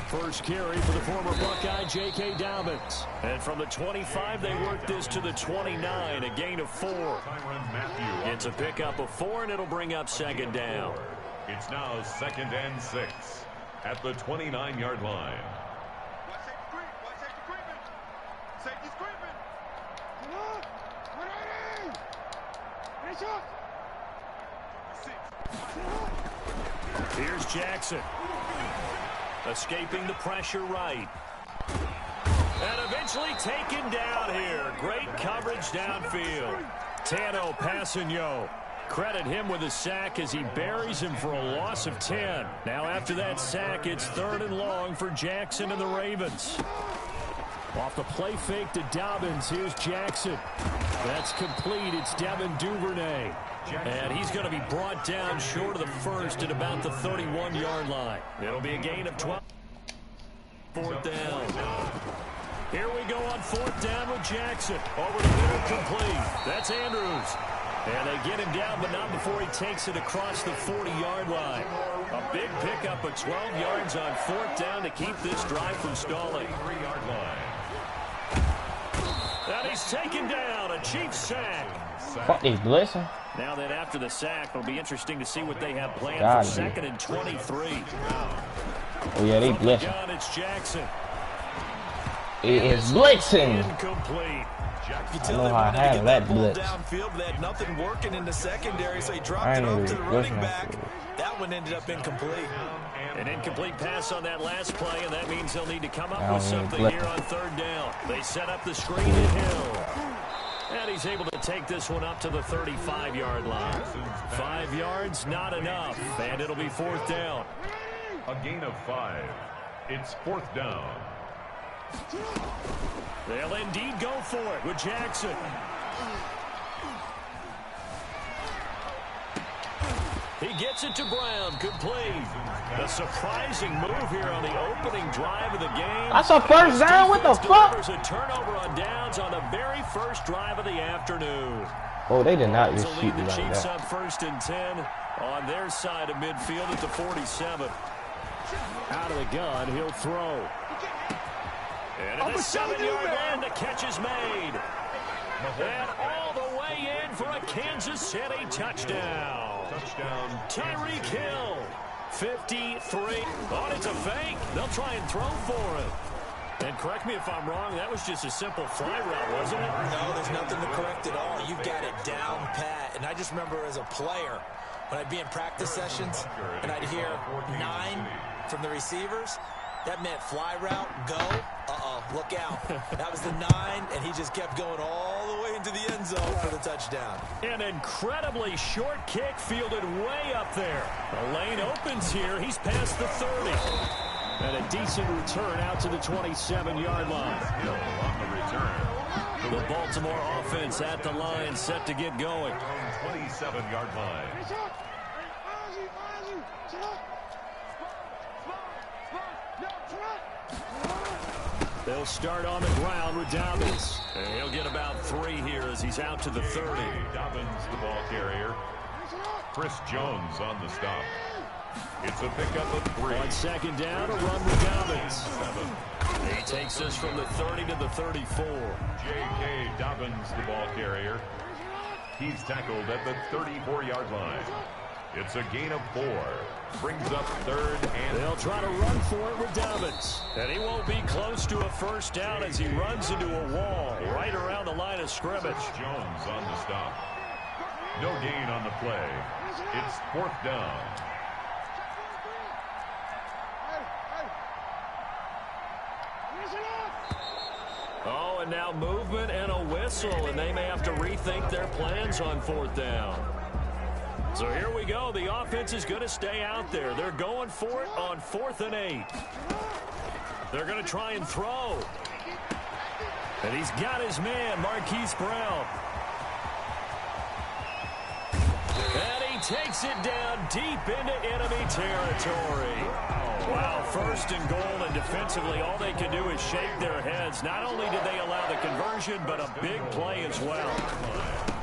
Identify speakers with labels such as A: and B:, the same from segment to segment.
A: First carry for the former Buckeye, J.K. Dobbins. And from the 25, they work this to the 29, a gain of 4. It's a pickup of 4, and it'll bring up second down.
B: It's now 2nd and 6 at the 29-yard line.
A: Here's Jackson. Escaping the pressure right. And eventually taken down here. Great coverage downfield. Tano Passanio. Credit him with a sack as he buries him for a loss of 10. Now after that sack, it's 3rd and long for Jackson and the Ravens. Off the play fake to Dobbins. Here's Jackson. That's complete. It's Devin Duvernay. And he's going to be brought down short of the first at about the 31-yard line. It'll be a gain of 12. 4th down. Here we go on 4th down with Jackson. Over the middle, complete. That's Andrews. And they get him down, but not before he takes it across the 40-yard line. A big pickup of 12 yards on 4th down to keep this drive from stalling.
B: 3-yard line.
A: And he's taken down. A Chiefs sack.
C: Fuck these blitzing.
A: Now that after the sack, it'll be interesting to see what they have planned for 2nd and 23.
C: Oh, yeah, they blitzing.
A: Gun, it's Jackson.
C: It is blitzing.
A: Incomplete.
C: I know how I handle that blitz.
D: Downfield, they had nothing working in the secondary, so he dropped it off to the running back. That one ended up incomplete.
A: An incomplete pass on that last play, and that means they'll need to come up with something here on 3rd down. They set up the screen at Hill. And he's able to take this one up to the 35-yard line. 5 yards, not enough. And it'll be 4th down.
B: A gain of 5. It's 4th down.
A: They'll indeed go for it with Jackson. He gets it to Brown, complete. A surprising move here on the opening drive of the game.
C: That's a first down, what the fuck?
A: There's a turnover on downs on the very first drive of the afternoon.
C: Oh, they did not just shoot
A: lead the
C: like
A: Chiefs
C: that.
A: up 1st and 10 on their side of midfield at the 47. Out of the gun, he'll throw. And at the 7-yard line, the catch is made. And all the way in for a Kansas City touchdown. Tyreek Hill, 53. Oh, it's a fake. They'll try and throw for it. And correct me if I'm wrong, that was just a simple fly route, wasn't it?
D: No, there's nothing to correct at all. You've got it down pat. And I just remember as a player, when I'd be in practice sessions and I'd hear 9 from the receivers, that meant fly route, go, look out. That was the 9, and he just kept going all the way into the end zone for the touchdown.
A: An incredibly short kick fielded way up there. The lane opens here. He's past the 30. And a decent return out to the 27-yard line.
B: On the return.
A: The Baltimore offense at the line, set to get going.
B: 27-yard line.
A: They'll start on the ground with Dobbins. And he'll get about 3 here as he's out to the 30.
B: Dobbins, the ball carrier. Chris Jones on the stop. It's a pickup of 3.
A: On 2nd down, a run with Dobbins. He takes us from the 30 to the 34.
B: J.K. Dobbins, the ball carrier. He's tackled at the 34-yard line. It's a gain of 4. Brings up 3rd and...
A: They'll try to run for it with Dobbins. And he won't be close to a first down as he runs into a wall right around the line of scrimmage.
B: Jones on the stop. No gain on the play. It's 4th down.
A: Oh, and now movement and a whistle, and they may have to rethink their plans on 4th down. So here we go. The offense is going to stay out there. They're going for it on 4th and 8. They're going to try and throw. And he's got his man, Marquise Brown. And he takes it down deep into enemy territory. Wow, 1st and goal, and defensively all they can do is shake their heads. Not only did they allow the conversion, but a big play as well.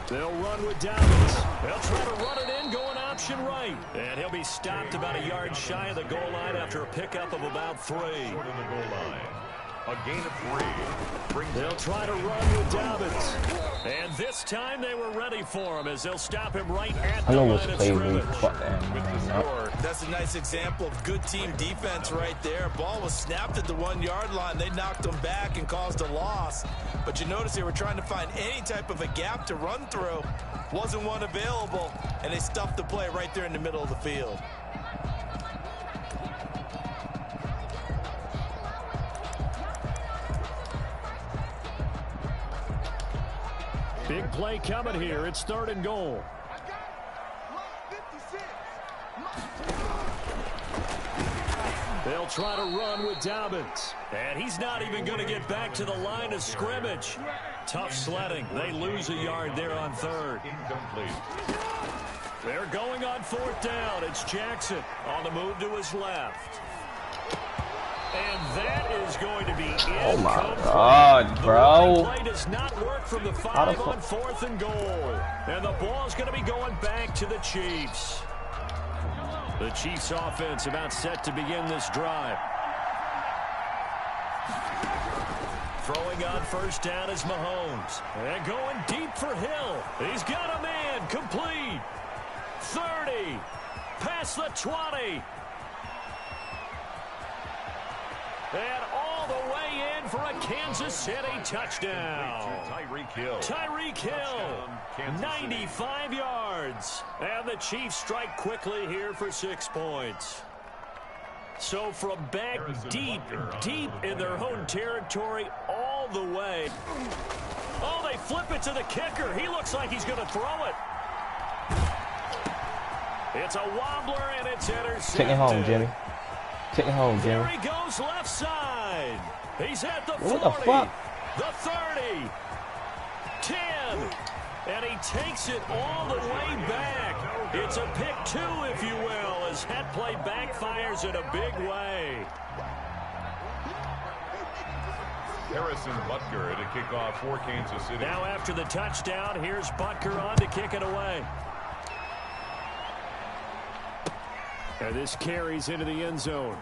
A: They'll run with dobbins. They'll try to run it in, going option right. And he'll be stopped about a yard shy of the goal line after a pickup of about 3.
B: A gain of 3.
A: They'll try to run with Dobbins. And this time they were ready for him as they'll stop him right at the line of scrimmage.
D: That's a nice example of good team defense right there. Ball was snapped at the 1-yard line. They knocked him back and caused a loss. But you notice they were trying to find any type of a gap to run through. Wasn't one available, and they stuffed the play right there in the middle of the field.
A: Big play coming here. It's 3rd and goal. They'll try to run with Dobbins. And he's not even going to get back to the line of scrimmage. Tough sledding. They lose a yard there on 3rd.
B: Incomplete.
A: They're going on 4th down. It's Jackson on the move to his left. And that is going to be incomplete.
C: Oh my God, bro.
A: The play does not work from the 5 on 4th and goal. And the ball is going to be going back to the Chiefs. The Chiefs offense about set to begin this drive. Throwing on 1st down is Mahomes. And going deep for Hill. He's got a man. Complete. 30. Past the 20. And all the way in for a Kansas City touchdown. Tyreek Hill, 95 yards. And the Chiefs strike quickly here for 6 points. So from back deep in their own territory all the way. Oh, they flip it to the kicker. He looks like he's going to throw it. It's a wobbler, and it's intercepted.
C: Take it home, Jimmy. Take it home, Jimmy.
A: There he goes left side. He's at the 40.
C: What the fuck?
A: The 30. 10. And he takes it all the way back. It's a pick 2, if you will, as that play backfires in a big way.
B: Harrison Butker to kick off for Kansas City.
A: Now after the touchdown, here's Butker on to kick it away. And this carries into the end zone.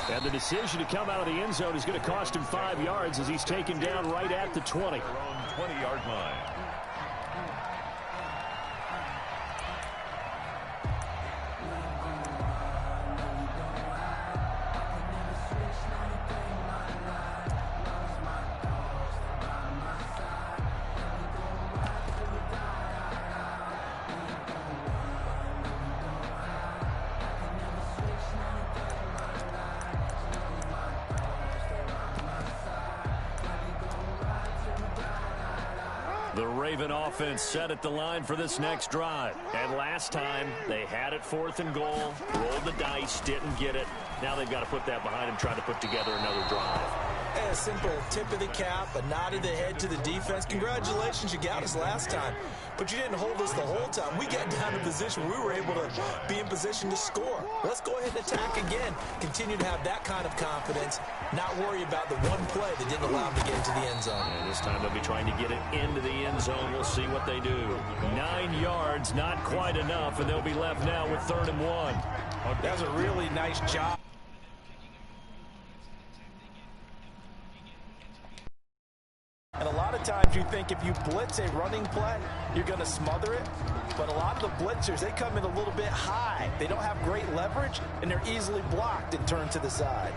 A: And the decision to come out of the end zone is going to cost him 5 yards as he's taken down right at the 20.
B: 20-yard line.
A: The Raven offense set at the line for this next drive. And last time, they had it 4th and goal, rolled the dice, didn't get it. Now they've got to put that behind them, try to put together another drive.
D: A simple tip of the cap, a nod of the head to the defense. Congratulations, you got us last time. But you didn't hold us the whole time. We got down to position. We were able to be in position to score. Let's go ahead and attack again. Continue to have that kind of confidence. Not worry about the one play that didn't allow them to get into the end zone.
A: And this time they'll be trying to get it into the end zone. We'll see what they do. 9 yards, not quite enough, and they'll be left now with 3rd and 1.
D: That was a really nice job. And a lot of times you think if you blitz a running play, you're going to smother it. But a lot of the blitzers, they come in a little bit high. They don't have great leverage, and they're easily blocked and turned to the side.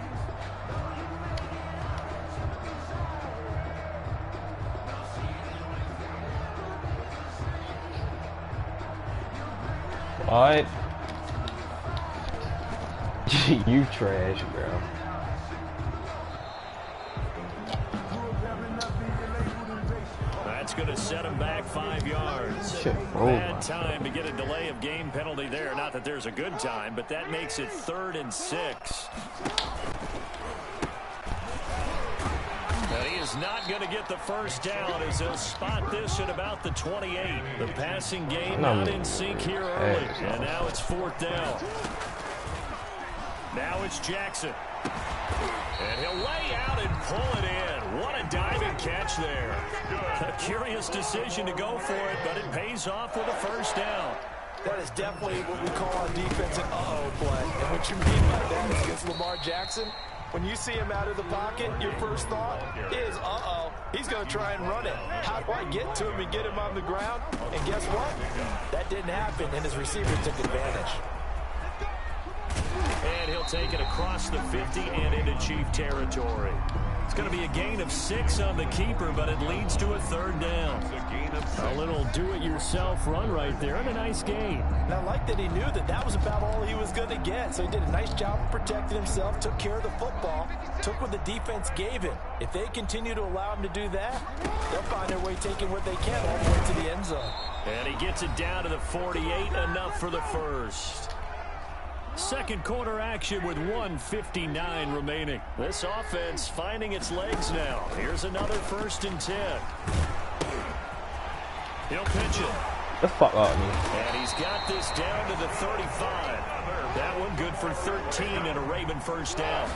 C: What? You trash, bro.
A: That's going to set him back 5 yards.
C: Shit,
A: Bad time to get a delay of game penalty there. Not that there's a good time, but that makes it 3rd and 6. And he is not going to get the first down as they'll spot this at about the 28. The passing game not in sync here early. And now it's 4th down. Now it's Jackson. And he'll lay out and pull it in. What a diving catch there. A curious decision to go for it, but it pays off with a first down.
D: That is definitely what we call on defense an uh-oh play. And what you mean by that is against Lamar Jackson, when you see him out of the pocket, your first thought is, uh-oh, he's going to try and run it. How do I get to him and get him on the ground? And guess what? That didn't happen, and his receiver took advantage.
A: And he'll take it across the 50 and into Chief territory. It's going to be a gain of 6 on the keeper, but it leads to a 3rd down. A little do-it-yourself run right there, and a nice gain.
D: And I like that he knew that that was about all he was going to get. So he did a nice job of protecting himself, took care of the football, took what the defense gave him. If they continue to allow him to do that, they'll find their way taking what they can all the way to the end zone.
A: And he gets it down to the 48, enough for the first. Second quarter action with 1:59 remaining. This offense finding its legs now. Here's another 1st and 10. He'll pitch it.
C: The fuck out of me.
A: And he's got this down to the 35. That one good for 13 and a Raven first down.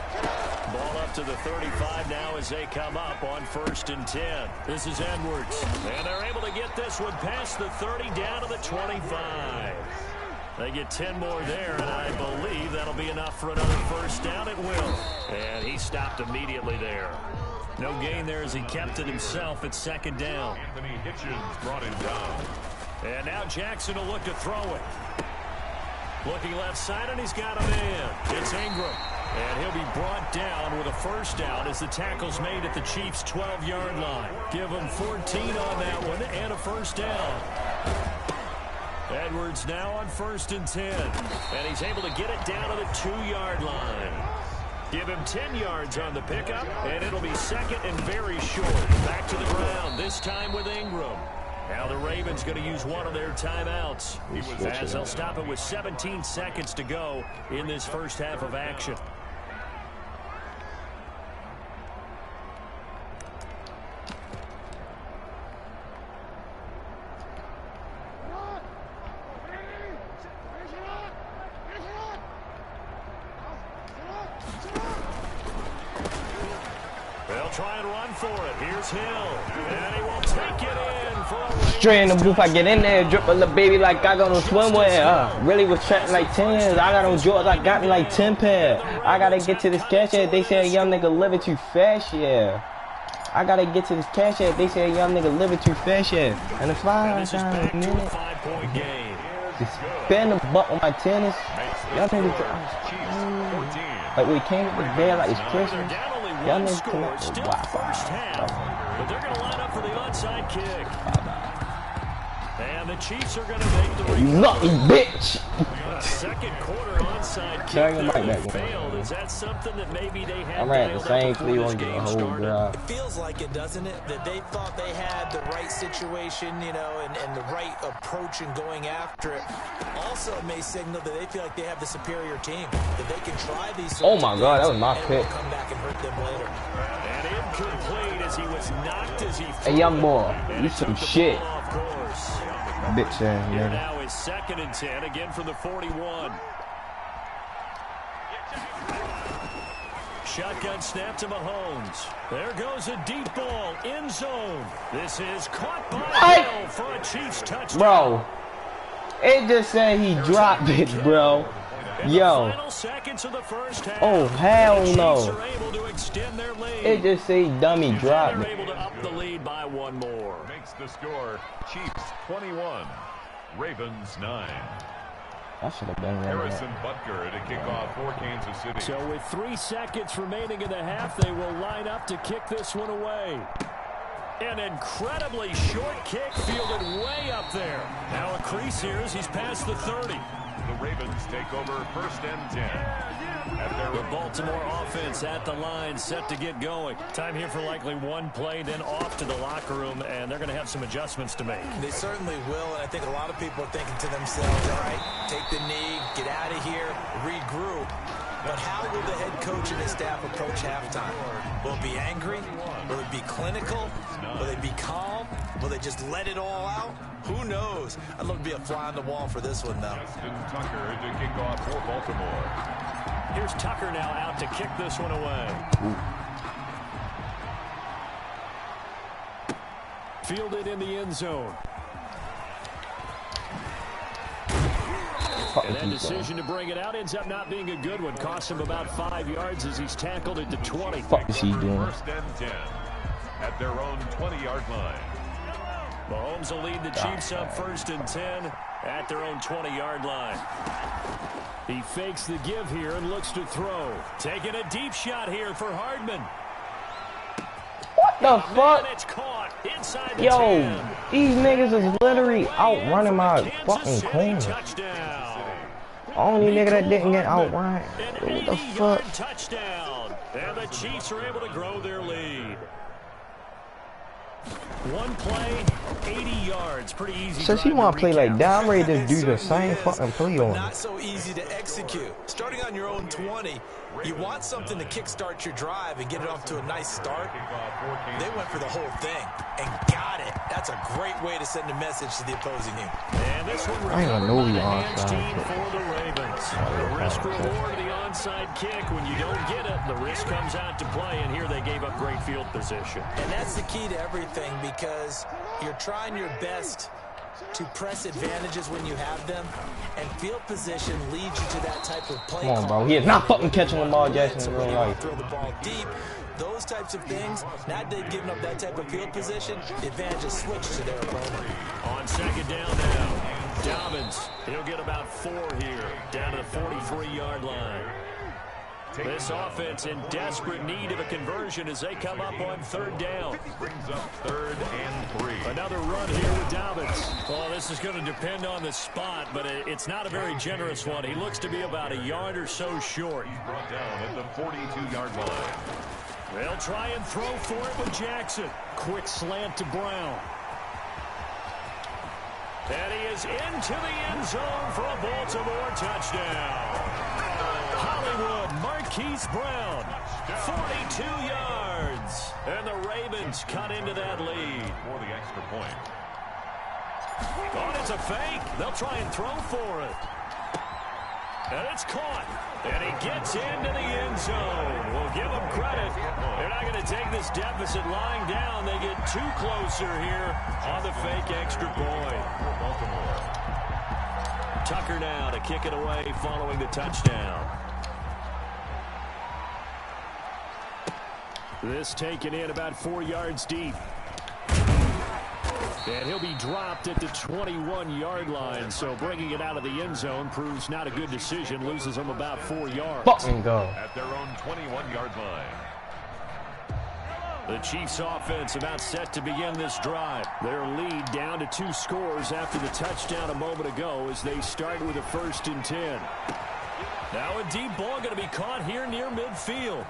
A: Ball up to the 35 now as they come up on 1st and 10. This is Edwards. And they're able to get this one past the 30 down to the 25. They get 10 more there, and I believe that'll be enough for another first down. It will. And he stopped immediately there. No gain there as he kept it himself at 2nd down.
B: Anthony Hitchens brought him down.
A: And now Jackson will look to throw it. Looking left side, and he's got him in. It's Ingram. And he'll be brought down with a first down as the tackle's made at the Chiefs' 12-yard line. Give him 14 on that one and a first down. Edwards now on 1st and 10. And he's able to get it down to the 2-yard line. Give him 10 yards on the pickup, and it'll be 2nd and very short. Back to the ground, this time with Ingram. Now the Ravens going to use one of their timeouts as they'll stop it with 17 seconds to go in this first half of action. They'll try and run for it. Here's Hill, and he will take it in for a
C: Straight in the booth, I get in there, drip a little baby like I got on swimwear. Really was trapping like 10. I got on Jordans, I got me like 10 pair. I gotta get to this cash ad. They say a young nigga living too fast, yeah. I gotta get to this cash ad. They say a young nigga living too fast, yeah. And the 5 times a minute. Just spin the butt on my tennis. Y'all niggas, like we came with the bed like it's Christmas. Y'all niggas connect with Wi-Fi.
A: But they're gonna line up for the onside kick. And the Chiefs are going to make the
C: You lucky bitch!
A: Second quarter onside kick failed. Is that something that maybe they had?
C: I'm at the same cleat on the whole drive.
D: It feels like it, doesn't it? That they thought they had the right situation, you know, and the right approach in going after it. Also, it may signal that they feel like they have the superior team, that they can try these.
C: Oh my God, that was my pick.
D: Come back and hurt them later.
A: And incomplete as he was knocked as he.
C: Hey, young boy, you some shit.
A: Of course.
C: Bitch ass,
A: Here
C: man.
A: now is 2nd and 10 again from the 41. Shotgun snap to Mahomes. There goes a deep ball in zone. This is caught by Hill for a Chiefs touchdown.
C: Bro, it just said he dropped it, bro. Yo.
A: Final seconds of the first half.
C: Oh hell
A: The
C: no.
A: Chiefs are able to extend their lead.
C: It just say dummy dropped
A: They're
C: it.
A: able to up the lead by one more.
B: Makes the score Chiefs 21, Ravens 9.
C: That should have been right.
B: Harrison Butker to kick off for Kansas City.
A: So with 3 seconds remaining in the half, they will line up to kick this one away. An incredibly short kick fielded way up there. Now a crease here as he's past the 30.
B: The Ravens take over 1st and 10.
A: The Baltimore offense at the line, set to get going. Time here for likely one play, then off to the locker room, and they're going to have some adjustments to make.
D: They certainly will, and I think a lot of people are thinking to themselves, all right, take the knee, get out of here, regroup. But how will the head coach and his staff approach halftime? Will it be angry? Will it be clinical? Will they be calm? Will they just let it all out? Who knows? I'd love to be a fly on the wall for this one, though.
B: Justin Tucker to kick off for Baltimore.
A: Here's Tucker now out to kick this one away. Fielded in the end zone. And that decision to bring it out ends up not being a good one. Cost him about 5 yards as he's tackled it to 20.
C: What is he doing?
B: First and 10 at their own 20-yard line.
A: Mahomes will lead the Chiefs up first and 10 at their own 20-yard line. He fakes the give here and looks to throw. Taking a deep shot here for Hardman.
C: What the fuck?
A: It's caught inside the
C: Yo,
A: 10.
C: these niggas is literally outrunning my fucking corner.
A: Touchdown.
C: Only nigga that didn't get outrun. What the fuck?
A: Touchdown. And the Chiefs are able to grow their lead. One play, 80 yards. Pretty easy.
C: Since you want to play like that, I'm ready to do the same fucking play on.
D: Not so easy to execute. Starting on your own 20, you want something to kickstart your drive and get it off to a nice start. They went for the whole thing and got it. That's a great way to send a message to the opposing team.
A: And this one
C: I ain't gonna know we
A: onside
C: onside.
A: for the Ravens. The risk reward of the onside kick. When you don't get it, the risk comes out to play. And here they gave up great field position.
D: And that's the key to everything, because you're trying your best to press advantages when you have them, and field position leads you to that type of play.
C: Come on, bro. He is not fucking catching Lamar Jackson in real life.
D: Throw the ball deep. Those types of things, not they've given up that type of field position, the advantage is switched to their opponent.
A: On second down now, Dobbins, he'll get about 4 here, down to the 43-yard line. This offense in desperate need of a conversion as they come up on third down.
B: Brings up 3rd and 3.
A: Another run here with Dobbins. Well, this is going to depend on the spot, but it's not a very generous one. He looks to be about a yard or so short.
B: He's brought down at the 42-yard line.
A: They'll try and throw for it with Jackson. Quick slant to Brown. And he is into the end zone for a Baltimore touchdown. Hollywood, Marquise Brown, 42 yards. And the Ravens cut into that lead.
B: For the extra point.
A: Oh, it's a fake. They'll try and throw for it. And it's caught. And he gets into the end zone. We'll give them credit. They're not going to take this deficit lying down. They get too closer here on the fake extra point.
B: Baltimore.
A: Tucker now to kick it away following the touchdown. This taken in about 4 yards deep. And he'll be dropped at the 21-yard line, so bringing it out of the end zone proves not a good decision. Loses him about 4 yards.
C: Fucking go.
B: At their own 21-yard line.
A: The Chiefs offense about set to begin this drive. Their lead down to 2 scores after the touchdown a moment ago as they start with a 1st and 10. Now a deep ball going to be caught here near midfield.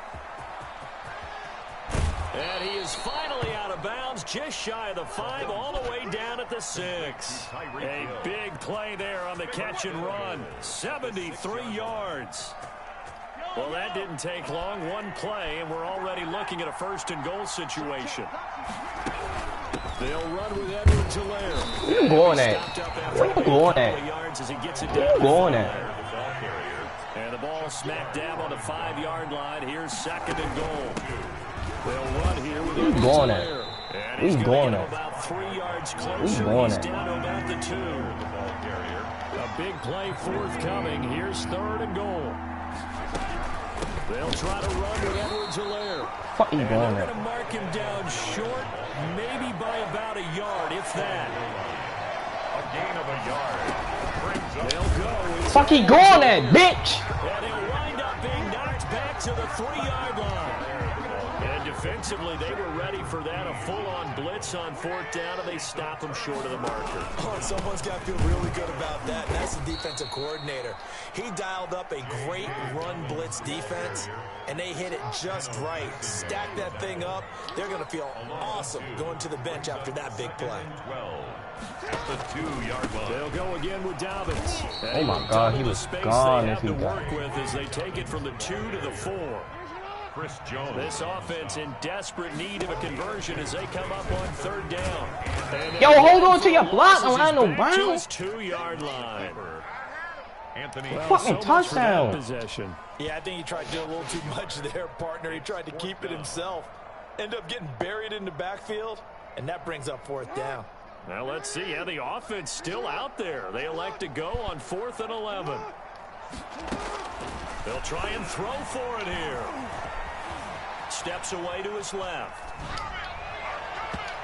A: And he is finally out of bounds, just shy of the 5, all the way down at the 6. A big play there on the catch and run. 73 yards. Well, that didn't take long. One play, and we're already looking at a 1st and goal situation. They'll run with Edwards-Helaire.
C: Where you going at? Where you going at? Where you going at?
A: And the ball smack dab on the 5-yard line. Here's 2nd and goal. They'll run here with
C: Where you going at?
A: and
C: Where you going at?
A: about 3 yards
C: Where
A: closer.
C: you going
A: He's
C: at?
A: down to about the 2. A big play forthcoming. Here's 3rd and goal. They'll try to run with Edwards-Helaire.
C: Fuck you
A: And
C: going
A: they're
C: at?
A: going to mark him down short, maybe by about a yard, if that.
B: A gain of a yard. Brings up.
A: They'll go.
C: Fuck you going at, bitch?
A: And he'll wind up being knocked back to the 3-yard line. And defensively, they were ready for that. A full-on blitz on 4th down, and they stop him short of the marker.
D: Oh, and someone's got to feel really good about that. And that's the defensive coordinator. He dialed up a great run blitz defense, and they hit it just right. Stack that thing up. They're going to feel awesome going to the bench after that big play.
B: 12. at the 2-yard line.
A: They'll go again with Dobbins.
C: Oh my God, he was gone
A: They
C: if
A: have
C: he
A: to
C: got
A: work with as they take it from the 2 to the 4.
B: Chris Jones.
A: This offense in desperate need of a conversion as they come up on 3rd down.
C: Yo, hold on to your block, Orlando
A: Back to
C: Brown.
A: his 2-yard line.
B: Anthony.
C: Fucking touchdown.
A: Possession.
D: Yeah, I think he tried to do a little too much there, partner. He tried to keep it himself. End up getting buried in the backfield, and that brings up 4th down.
A: Now let's see how the offense still out there. They elect to go on 4th and 11. They'll try and throw for it here. Steps away to his left.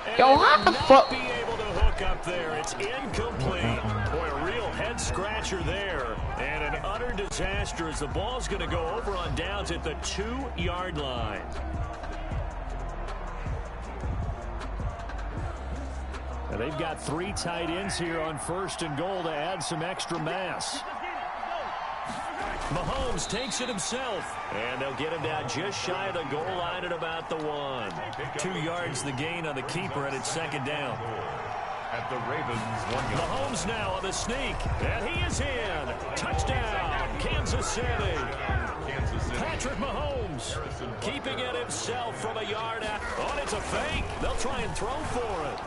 A: And
C: Yo, how the fuck?
A: be able to hook up there. It's incomplete. Boy, a real head scratcher there. And an utter disaster as the ball's going to go over on downs at the 2-yard line. Now they've got 3 tight ends here on 1st and goal to add some extra mass. Mahomes takes it himself, and they'll get him down just shy of the goal line at about the 1. 2 yards the gain on the keeper, and it's 2nd down.
B: At the Ravens 1 yard.
A: Mahomes now on the sneak, and he is in. Touchdown, Kansas City. Patrick Mahomes keeping it himself from a yard out. Oh, it's a fake. They'll try and throw for it.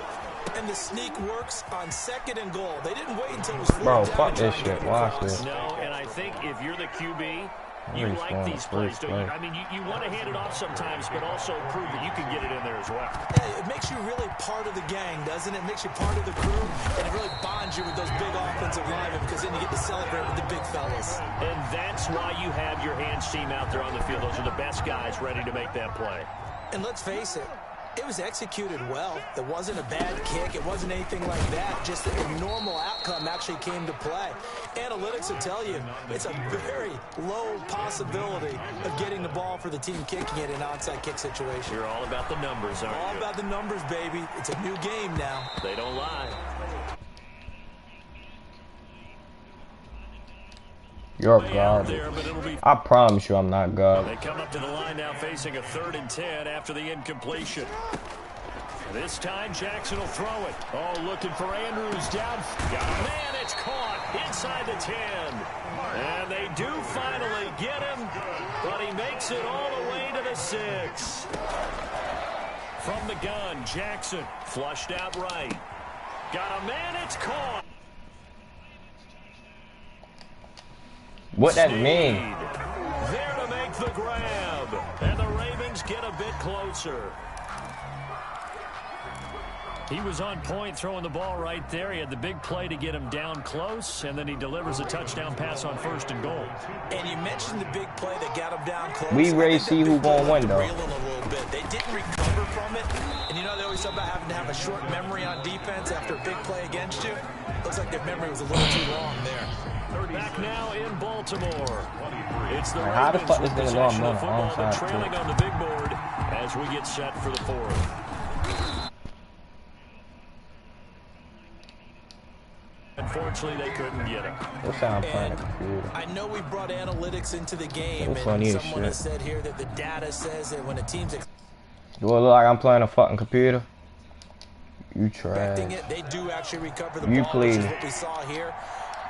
D: And the sneak works on 2nd and goal. They didn't wait until it was 4th
C: Bro,
D: down.
C: fuck this shit. Watch this.
A: No, and I think if you're the QB, you
C: Really
A: like
C: small,
A: these plays, don't you?
C: really
A: I mean, you want to hand it off sometimes, but also prove that you can get it in there as well.
D: Hey, it makes you really part of the gang, doesn't it? It makes you part of the crew, and it really bonds you with those big offensive linemen because then you get to celebrate with the big fellas.
A: And that's why you have your hands team out there on the field. Those are the best guys ready to make that play.
D: And let's face it, it was executed well. It wasn't a bad kick. It wasn't anything like that. Just that the normal outcome actually came to play. Analytics will tell you it's a very low possibility of getting the ball for the team kicking it in an onside kick situation.
A: You're all about the numbers, aren't you?
D: All about the numbers, baby. It's a new game now.
A: They don't lie.
C: You're
A: Way out there,
C: garbage.
A: but it'll be.
C: I promise you I'm not garbage.
A: They come up to the line now facing a 3rd and 10 after the incompletion. This time Jackson will throw it. Oh, looking for Andrews down. Got a man, it's caught inside the 10. And they do finally get him, but he makes it all the way to the 6. From the gun, Jackson flushed out right. Got a man, it's caught.
C: What that
A: Sneed
C: mean?
A: there to make the grab. And the Ravens get a bit closer. He was on point throwing the ball right there. He had the big play to get him down close, and then he delivers a touchdown pass on 1st and goal.
D: And you mentioned the big play that got him down close.
C: We ready to see who gonna win, though.
D: A little bit. They didn't recover from it. And you know they always talk about having to have a short memory on defense after a big play against you. Looks like their memory was a little too long there.
A: Back now in Baltimore. It's the
C: How the fuck
A: Ravens
C: this
A: with
C: nigga know I'm
A: possession of
C: not
A: football, but
C: onside,
A: trailing
C: too?
A: on the big board as we get set for the 4th. Unfortunately, they couldn't get him.
C: What's how I'm playing a computer?
D: I know we brought analytics into the game,
C: That's
D: and
C: funny as
D: someone has
C: shit.
D: said here that the data says that when a team's
C: Do it look like I'm playing a fucking computer? You
D: expecting
C: trash.
D: it, they do actually recover the
C: You
D: ball, which is
C: please.
D: what we saw here.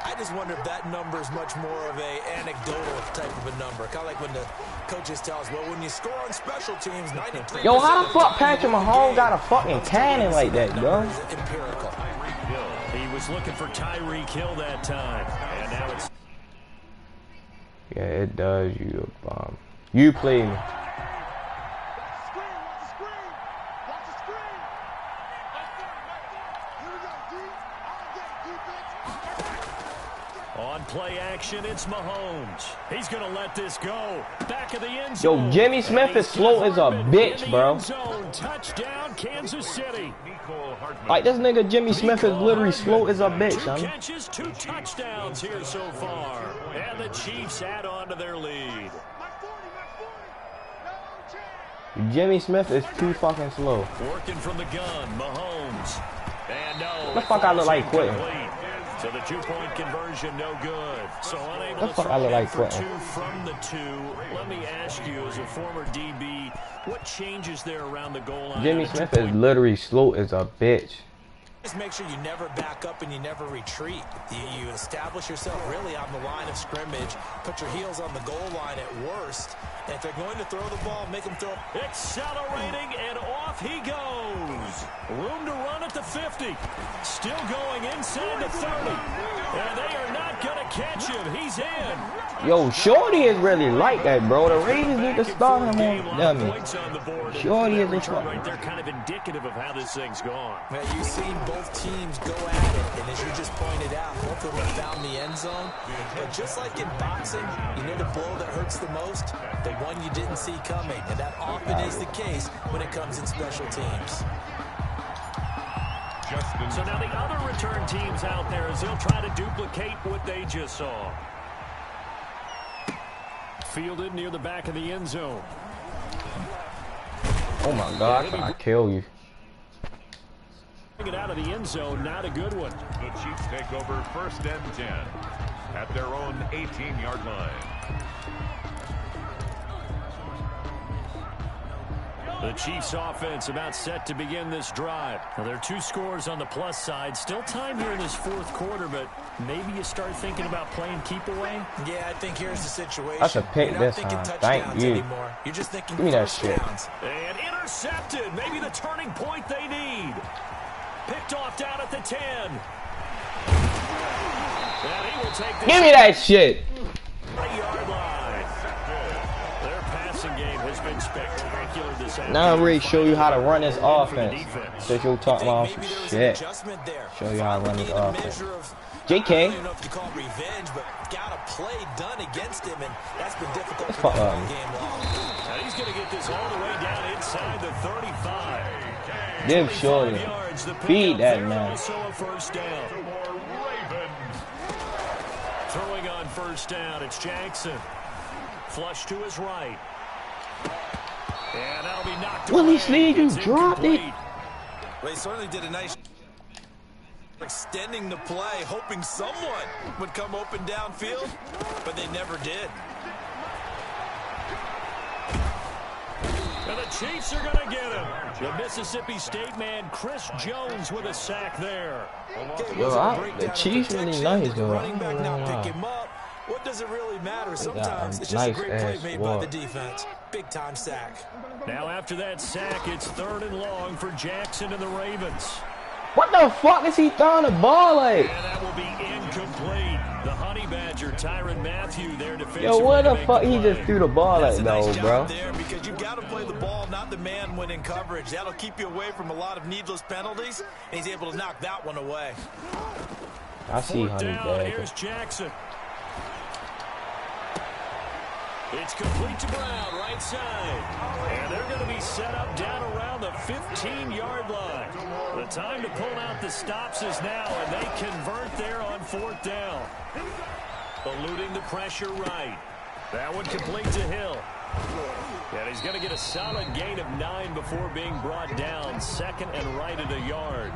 D: I just wonder if that number is much more of a anecdotal type of a number. Kind of like when the coaches tell us, well, when you score on special teams, 93%.
C: Yo, how the
D: of
C: fuck
D: time
C: Patrick
D: you win the
C: Mahomes
D: game.
C: got a fucking cannon like that, yo?
D: Empirical.
A: He was looking for Tyreek Hill that time, and now it's
C: Yeah, it does, you a bomb. You play me.
A: on play action. It's Mahomes. He's going to let this go. Back of the end zone.
C: Yo, Jimmy Smith is slow as a bitch, bro.
A: Touchdown, Kansas City.
C: Like, this nigga Jimmy Smith is literally slow as a bitch, son.
A: 2 catches, 2 touchdowns here so far. And the Chiefs add on to their lead.
C: Jimmy Smith is too fucking slow.
A: Working from the gun, Mahomes. And no.
C: The fuck I look like quitting?
A: So the 2-point conversion, no good. So unable
C: The
A: to
C: fuck
A: throw
C: I look
A: it
C: like
A: for
C: quitting?
A: 2 from the 2. Let me ask you, as a former DB, what changes there around the goal line?
C: Jimmy
A: on a
C: Smith is
A: 2-point
C: literally slow as a bitch.
D: Just make sure you never back up and you never retreat. You establish yourself really on the line of scrimmage, put your heels on the goal line at worst. And if they're going to throw the ball, make them throw.
A: Accelerating, and off he goes. Room to run at the 50. Still going inside the 30. And they are not going to catch him. He's in.
C: Yo, Shorty is really like that, bro. The Ravens need to start him on dummy. Shorty is a
A: right there, kind of indicative of how this thing's gone.
D: Man, you've seen both teams go at it, and as you just pointed out, both of them have found the end zone. But just like in boxing, you know the blow that hurts the most? The one you didn't see coming, and that often is the case when it comes in special teams.
A: So now the other return teams out there as they'll try to duplicate what they just saw. Fielded near the back of the end zone.
C: Oh my God, I kill you.
A: It out of the end zone, not a good one.
B: The Chiefs take over 1st and 10 at their own 18-yard line.
A: The Chiefs offense about set to begin this drive. Well, there are 2 scores on the plus side. Still time here in this 4th quarter, but maybe you start thinking about playing keep away.
D: Yeah, I think here's the situation.
C: That's a pick this time. Thank you.
D: Anymore. You're just thinking
C: give me that shit.
D: Downs.
A: And intercepted. Maybe the turning point they need. Picked off down at the 10. And he will take this.
C: Give me that shit.
A: 3-yard line. Their passing game has been spectacular this afternoon.
C: Now I'm ready to show you how to run this offense. So you'll talk about some shit. Show you how to run this offense. JK.
D: I don't know if you call it revenge, but got a play done against him, and that's been difficult for him all game long.
A: Now he's going to get this all the way down inside the 35.
C: Give Shorty. Feed that man.
A: Also a first down. Throwing on first down, it's Jackson. Flush to his right. And that'll be knocked away.
C: Willie Sneed, you dropped it.
D: Well, he certainly did a nice extending the play, hoping someone would come open downfield, but they never did.
A: And the Chiefs are going to get him. The Mississippi State man, Chris Jones, with a sack there.
C: Yo, the Chiefs really nice, though.
D: Running back now pick him up. What does it really matter? Sometimes it's just a great play made by the defense. Big time sack.
A: Now after that sack, it's 3rd and long for Jackson and the Ravens.
C: What the fuck is he throwing the ball like?
A: And that will be incomplete. The Honey Badger, Tyrann Mathieu, their defensive.
C: Yo, what the fuck he just threw the ball like, though, bro?
D: There because you got to play the ball, not the man when in coverage. That'll keep you away from a lot of needless penalties, and he's able to knock that one away.
C: I see Honey Badger.
A: Here's Jackson. It's complete to Brown, right side. And they're going to be set up down around the 15-yard line. The time to pull out the stops is now, and they convert there on 4th down. Eluding the pressure right. That one complete to Hill. And he's going to get a solid gain of 9 before being brought down. 2nd and right at a yard.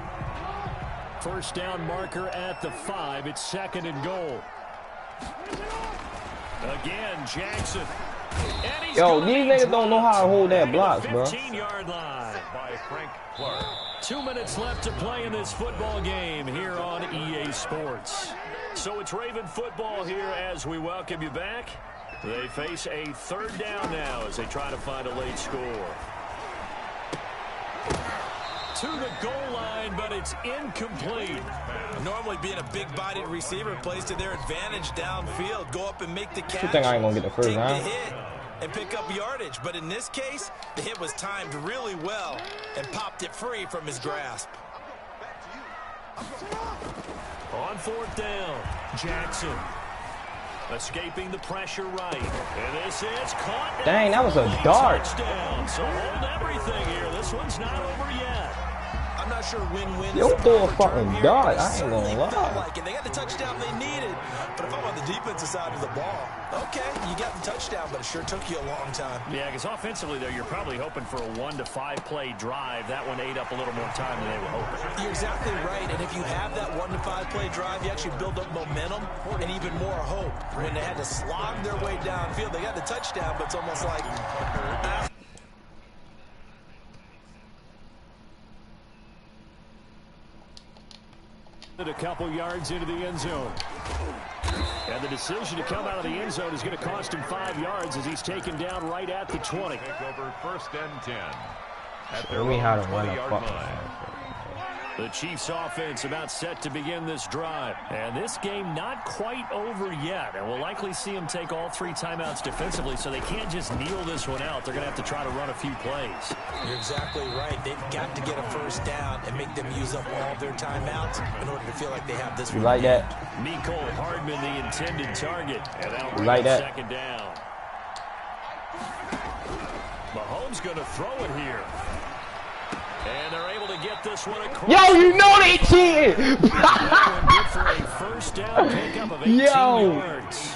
A: First down marker at the 5. It's 2nd and goal. Again, Jackson.
C: Yo, these niggas don't know how to hold that blocks, bro.
A: 15-yard line by Frank Clark. 2 minutes left to play in this football game here on EA Sports. So it's Raven football here as we welcome you back. They face a 3rd down now as they try to find a late score. To the goal line, but it's incomplete.
D: Normally being a big-bodied receiver plays to their advantage downfield. Go up and make the catch.
C: You think I ain't gonna get the first
D: take
C: round?
D: the hit and pick up yardage. But in this case, the hit was timed really well and popped it free from his grasp.
A: On 4th down, Jackson. Escaping the pressure right. And this is caught.
C: Dang, that was a dart.
A: Touchdown. So hold everything here. This one's not over yet.
D: I'm not sure win-win.
C: Yo, throw a fucking dart. I ain't gonna lie.
D: Like it. They got the touchdown they needed. But if I'm on the defensive side of the ball, okay, you got the touchdown, but it sure took you a long time.
A: Yeah, because offensively there, you're probably hoping for a 1 to 5 play drive. That one ate up a little more time than they were hoping.
D: You're exactly right. And if you have that 1 to 5 play drive, you actually build up momentum and even more hope. When they had to slog their way downfield, they got the touchdown, but it's almost like
A: A couple yards into the end zone. And the decision to come out of the end zone is going to cost him 5 yards as he's taken down right at the 20.
B: Take over 1st and 10. At
C: Show me how to run a
B: 20-yard line.
A: The Chiefs offense about set to begin this drive. And this game not quite over yet. And we'll likely see them take all 3 timeouts defensively, so they can't just kneel this one out. They're going to have to try to run a few plays.
D: You're exactly right. They've got to get a first down and make them use up all their timeouts in order to feel like they have this.
C: You like that?
A: Nicole Hardman, the intended target. And that'll bring
C: like that?
A: Second down. Mahomes going to throw it here. And they're able to get this one across.
C: Yo, you know they cheated!
A: Good for a first down pickup of 18
C: Yo.
A: yards.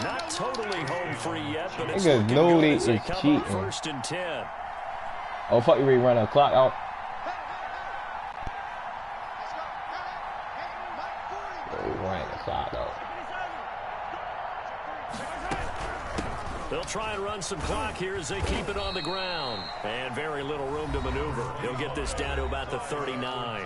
A: Not totally home free yet, but it's
C: Niggas
A: looking
C: know
A: good
C: they
A: as they
C: is
A: come up
C: cheating.
A: 1st and 10.
C: Oh, fuck, you ready to run a clock out? Oh, we running the clock out.
A: They'll try and run some clock here as they keep it on the ground. And very little room to maneuver. They'll get this down to about the 39.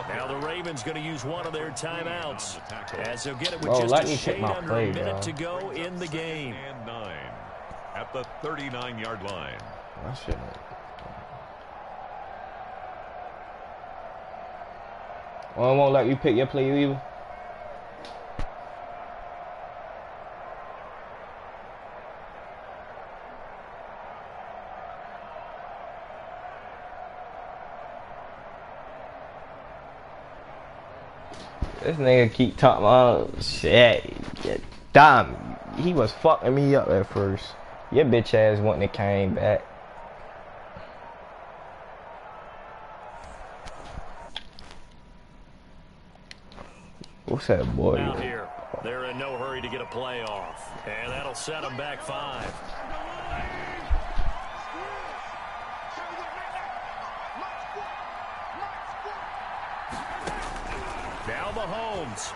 A: Now the Ravens going to use one of their timeouts as they'll get it with just a shade under a minute to go in the game.
B: And 9 at the 39-yard line.
C: That shit. Well, I won't let you pick your play either. This nigga keep talking about shit. Damn, he was fucking me up at first. Your bitch ass wouldn't have came back. What's that boy?
A: Out here, they're in no hurry to get a play off, and that'll set them back 5. Now Mahomes.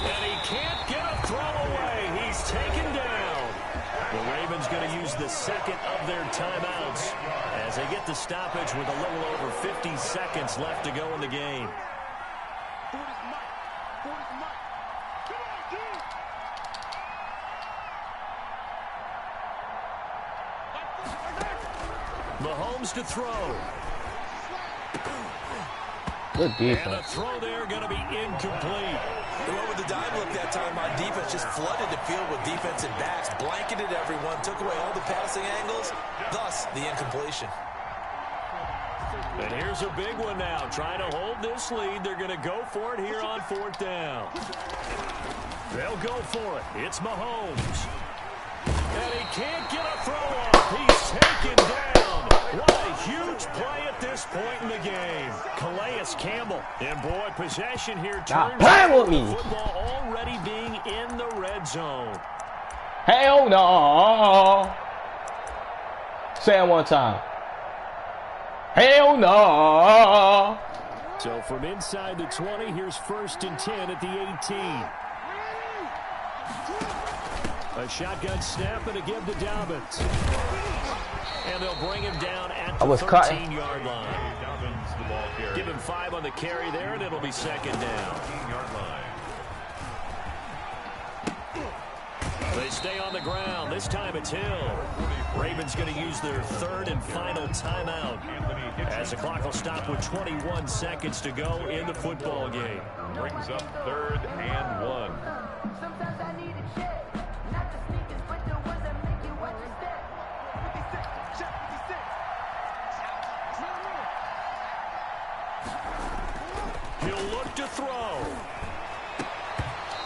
A: And he can't get a throw away. He's taken down. The Ravens going to use the second of their timeouts as they get the stoppage with a little over 50 seconds left to go in the game. Mahomes to throw.
C: Good defense.
A: And a throw there going to be incomplete.
D: They went with the dime look that time on defense, just flooded the field with defensive backs, blanketed everyone, took away all the passing angles, thus the incompletion.
A: And here's a big one now, trying to hold this lead. They're going to go for it here on 4th down. They'll go for it. It's Mahomes. And he can't get a throw off. He's taken down. What a huge play at this point in the game. Calais Campbell. And boy, possession here turns
C: with me.
A: Football already being in the red zone.
C: Hell no. Say it one time. Hell no.
A: So from inside the 20, here's 1st and 10 at the 18. A shotgun snap and a give to Dobbins. And they'll bring him down at the 13-yard line. Give him 5 on the carry there, and it'll be second down. They stay on the ground. This time it's Hill. Ravens going to use their 3rd and final timeout as the clock will stop with 21 seconds to go in the football game.
B: Brings up 3rd and 1.
A: He'll look to throw.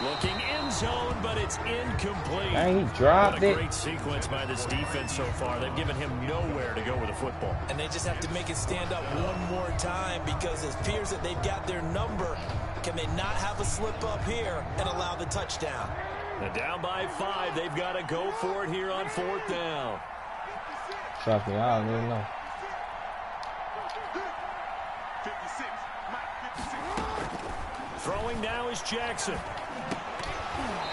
A: Looking end zone, but it's incomplete.
C: And he dropped
A: what a
C: it.
A: great sequence by this defense so far. They've given him nowhere to go with the football.
D: And they just have to make it stand up one more time because it appears that they've got their number. Can they not have a slip up here and allow the touchdown?
A: And down by 5, they've got to go for it here on 4th down.
C: Trust me, I don't even know.
A: Throwing now is Jackson.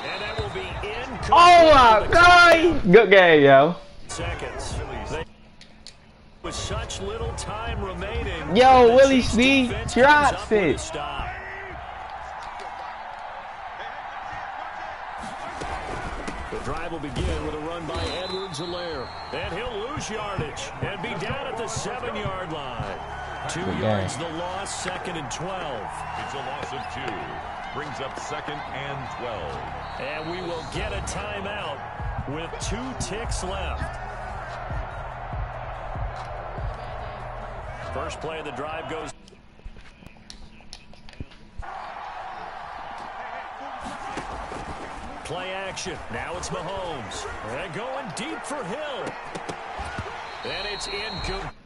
A: And that will be incomplete.
C: Oh my God! Good game, yo.
A: Seconds. With such little time remaining.
C: Yo, Willie Speed drops it.
A: The drive will begin with a run by Edwards-Helaire. And he'll lose yardage and be down at the 7-yard line. 2 yards the loss, 2nd and 12.
B: It's a loss of 2. Brings up 2nd and 12.
A: And we will get a timeout with 2 ticks left. First play of the drive goes. Play action. Now it's Mahomes. And going deep for Hill. And it's in.